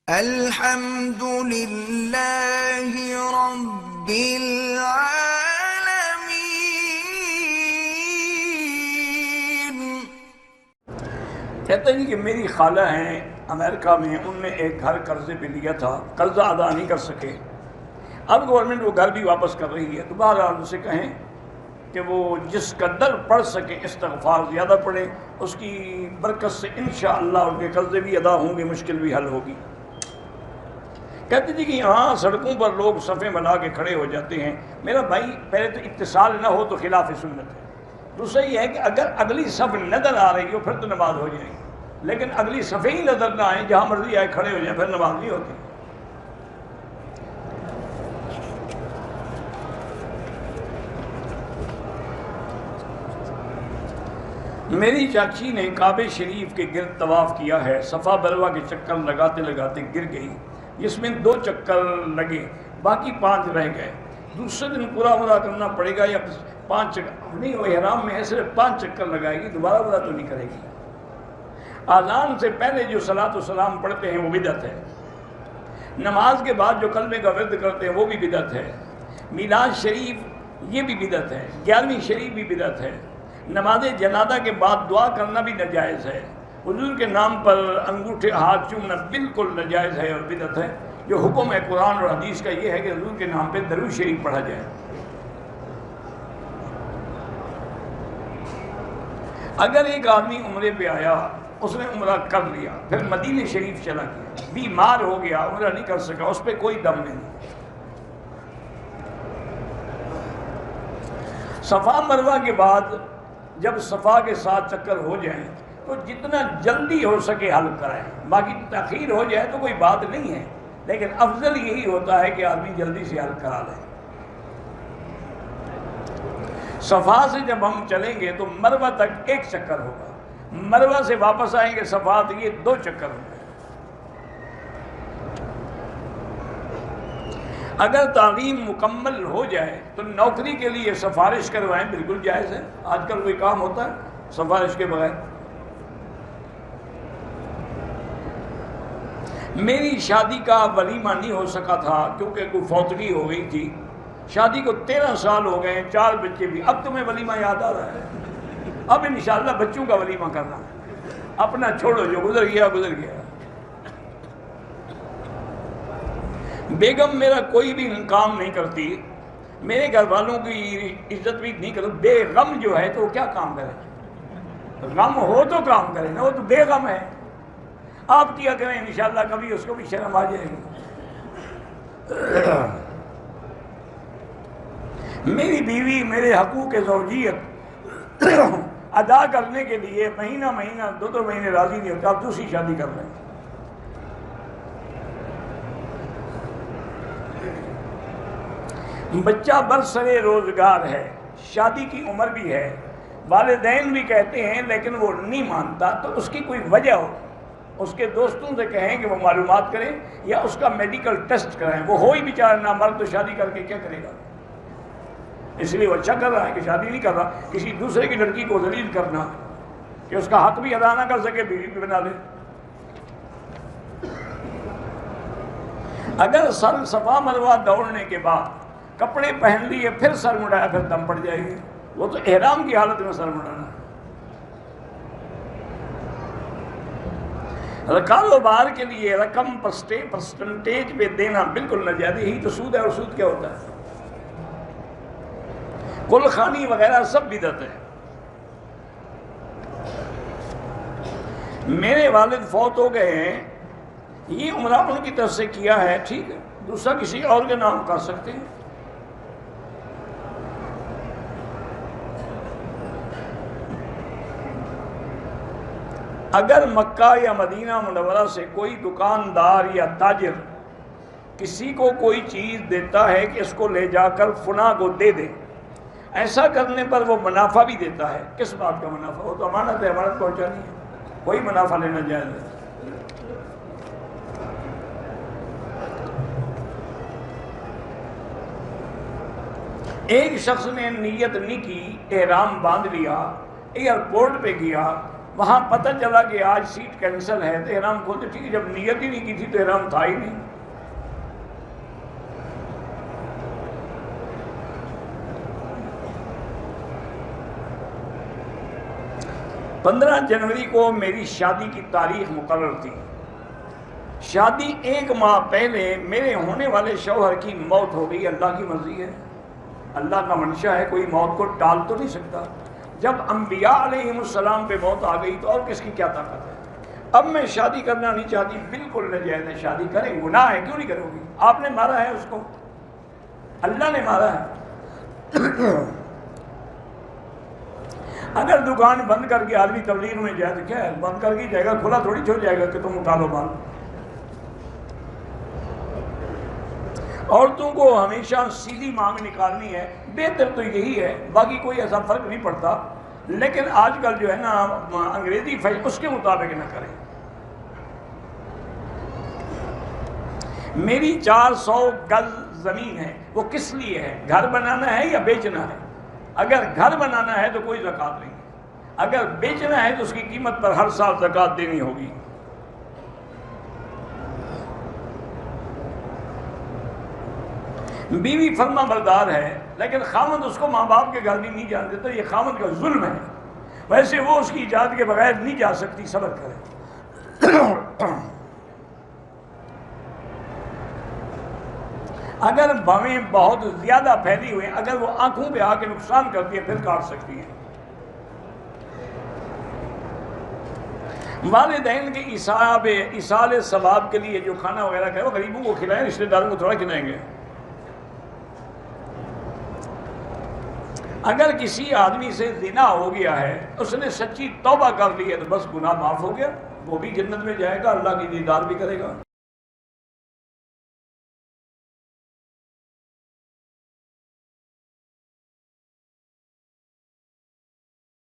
الحمد للہ رب العالمین۔ کہتے ہیں کہ میری خالہ ہیں امریکہ میں، ان نے ایک گھر قرضے پہ لیا تھا، قرضہ ادا نہیں کر سکے، اب گورنمنٹ وہ گھر بھی واپس کر رہی ہے، تو بہرحال اسے کہیں کہ وہ جس قدر پڑھ سکے استغفار زیادہ پڑھے، اس کی برکت سے انشاءاللہ ان کے قرضے بھی ادا ہوں گے، مشکل بھی حل ہوگی۔ کہتے تھے کہ یہاں سڑکوں پر لوگ صفیں بنا کے کھڑے ہو جاتے ہیں۔ میرا بھائی، پہلے تو اتصال نہ ہو تو خلاف سنت ہے، دوسرا یہ ہے کہ اگر اگلی صف نظر آ رہی ہو پھر تو نماز ہو جائے گی، لیکن اگلی صفیں ہی نظر نہ آئیں، جہاں مرضی آئے کھڑے ہو جائیں، پھر نماز نہیں ہوتی۔ میری چاچی نے کعبہ شریف کے گرد طواف کیا ہے، صفا مروہ کے چکر لگاتے لگاتے گر گئی، جس میں 2 چکر لگے، باقی 5 رہ گئے۔ دوسرے دن پورا عمرہ کرنا پڑے گا یا 5 چکر؟ نہیں، وہ احرام میں ہے، صرف 5 چکر لگائے گی، دوبارہ عمرہ تو نہیں کرے گی۔ اذان سے پہلے جو صلاۃ و سلام پڑھتے ہیں وہ بدعت ہے، نماز کے بعد جو کلمے کا ورد کرتے ہیں وہ بھی بدعت ہے، میلاد شریف یہ بھی بدعت ہے، 11ویں شریف بھی بدعت ہے، نماز جنازہ کے بعد دعا کرنا بھی ناجائز ہے، حضور کے نام پر انگوٹھے ہاتھ چومنا بالکل ناجائز ہے اور بدعت ہے۔ جو حکم ہے قرآن اور حدیث کا یہ ہے کہ حضور کے نام پہ درود شریف پڑھا جائے۔ اگر ایک آدمی عمرے پہ آیا، اس نے عمرہ کر لیا، پھر مدینہ شریف چلا گیا، بیمار ہو گیا، عمرہ نہیں کر سکا، اس پہ کوئی دم نہیں۔ صفا مروہ کے بعد جب صفا کے 7 چکر ہو جائیں تو جتنا جلدی ہو سکے حل کرائیں، باقی تاخیر ہو جائے تو کوئی بات نہیں ہے، لیکن افضل یہی ہوتا ہے کہ آدمی جلدی سے حل کرا لے۔ صفا سے جب ہم چلیں گے تو مروہ تک 1 چکر ہوگا، مروہ سے واپس آئیں گے صفا تو یہ 2 چکر ہوں گے۔ اگر تعلیم مکمل ہو جائے تو نوکری کے لیے سفارش کروائیں، بالکل جائز ہے، آج کل کوئی کام ہوتا ہے سفارش کے بغیر؟ میری شادی کا ولیمہ نہیں ہو سکا تھا کیونکہ کوئی فوتگی ہو گئی تھی، شادی کو 13 سال ہو گئے، 4 بچے بھی، اب تمہیں ولیمہ یاد آ رہا ہے؟ اب انشاءاللہ بچوں کا ولیمہ کرنا، اپنا چھوڑو، جو گزر گیا گزر گیا۔ بیگم میرا کوئی بھی کام نہیں کرتی، میرے گھر والوں کی عزت بھی نہیں کرتی، بے غم جو ہے تو وہ کیا کام کرے؟ غم ہو تو کام کرے نا، وہ تو بے غم ہے۔ آپ کیا کریں، انشاءاللہ کبھی اس کو بھی شرم آ جائے گی۔ میری بیوی میرے حقوق زوجیت ادا کرنے کے لیے مہینہ 2 مہینے راضی نہیں ہوتا، آپ دوسری شادی کر لیں۔ بچہ برسر روزگار ہے، شادی کی عمر بھی ہے، والدین بھی کہتے ہیں لیکن وہ نہیں مانتا، تو اس کی کوئی وجہ ہو، اس کے دوستوں سے کہیں کہ وہ معلومات کریں یا اس کا میڈیکل ٹیسٹ کرائیں، وہ ہو ہی بیچارہ نامرد تو شادی کر کے کیا کرے گا؟ اس لیے وہ اچھا کر رہا ہے کہ شادی نہیں کر رہا، کسی دوسرے کی لڑکی کو ذلیل کرنا کہ اس کا حق بھی ادا نہ کر سکے، بیوی بھی بنا لے۔ اگر سر صفا مروہ دوڑنے کے بعد کپڑے پہن لیے پھر سر مڑایا، پھر دم پڑ جائے گی، وہ تو احرام کی حالت میں سر مڑانا۔ کاروبار کے لیے رقم پرسنٹیج پہ دینا بالکل ناجائز، یہی تو سود ہے، اور سود کیا ہوتا ہے؟ کل خانی وغیرہ سب بدعت ہے۔ میرے والد فوت ہو گئے ہیں، یہ عمرہ ان کی طرف سے کیا ہے، ٹھیک ہے، دوسرا کسی اور کے نام کر سکتے ہیں۔ اگر مکہ یا مدینہ منورہ سے کوئی دکاندار یا تاجر کسی کو کوئی چیز دیتا ہے کہ اس کو لے جا کر فلاں کو دے دے، ایسا کرنے پر وہ منافع بھی دیتا ہے، کس بات کا منافع؟ وہ تو امانت ہے، امانت پہنچانی ہے، کوئی منافع لینا جائز ہے۔ ایک شخص نے نیت نہیں کی، احرام باندھ لیا، ایئرپورٹ پہ گیا، وہاں پتہ چلا کہ آج سیٹ کینسل ہے تو احرام کھولتے، ٹھیک ہے، جب نیت ہی نہیں کی تھی تو احرام تھا ہی نہیں۔ 15 جنوری کو میری شادی کی تاریخ مقرر تھی۔ شادی 1 ماہ پہلے میرے ہونے والے شوہر کی موت ہو گئی۔ اللہ کی مرضی ہے، اللہ کا منشا ہے، کوئی موت کو ٹال تو نہیں سکتا۔ جب انبیاء علیہ السلام پہ موت آ گئی تو اور کس کی کیا طاقت ہے؟ اب میں شادی کرنا نہیں چاہتی، بالکل ناجائز ہے، شادی کریں، گناہ ہے، کیوں نہیں کرو گی؟ آپ نے مارا ہے اس کو، اللہ نے مارا ہے۔ اگر دکان بند کر کے آدمی تبلیغ میں جائے تو کیا ہے، بند کر کے جائے گا، کھلا تھوڑی چھوڑ جائے گا کہ تم اٹھا لو مال۔ عورتوں کو ہمیشہ سیدھی مانگ نکالنی ہے، بہتر تو یہی ہے، باقی کوئی ایسا فرق نہیں پڑتا، لیکن آج کل جو ہے نا انگریزی فیشن، اس کے مطابق نہ کریں۔ میری 400 گز زمین ہے، وہ کس لیے ہے؟ گھر بنانا ہے یا بیچنا ہے؟ اگر گھر بنانا ہے تو کوئی زکوٰۃ نہیں، اگر بیچنا ہے تو اس کی قیمت پر ہر سال زکوٰۃ دینی ہوگی۔ بیوی فرما بردار ہے، لیکن خامد اس کو ماں باپ کے گھر بھی نہیں جان دیتا، یہ خامد کا ظلم ہے۔ ویسے وہ اس کی اجازت کے بغیر نہیں جا سکتی، صبر کرے۔ اگر بھویں بہت زیادہ پھیلی ہوئی، اگر وہ آنکھوں پہ آ کے نقصان کرتی ہے پھر کاٹ سکتی ہے۔ والدین کے ایصال ثواب کے لیے جو کھانا وغیرہ کھائے وہ غریبوں کو کھلائیں، رشتہ داروں کو تھوڑا کھلائیں گے۔ اگر کسی آدمی سے زنا ہو گیا ہے، اس نے سچی توبہ کر لی ہے تو بس گناہ معاف ہو گیا، وہ بھی جنت میں جائے گا، اللہ کی دیدار بھی کرے گا۔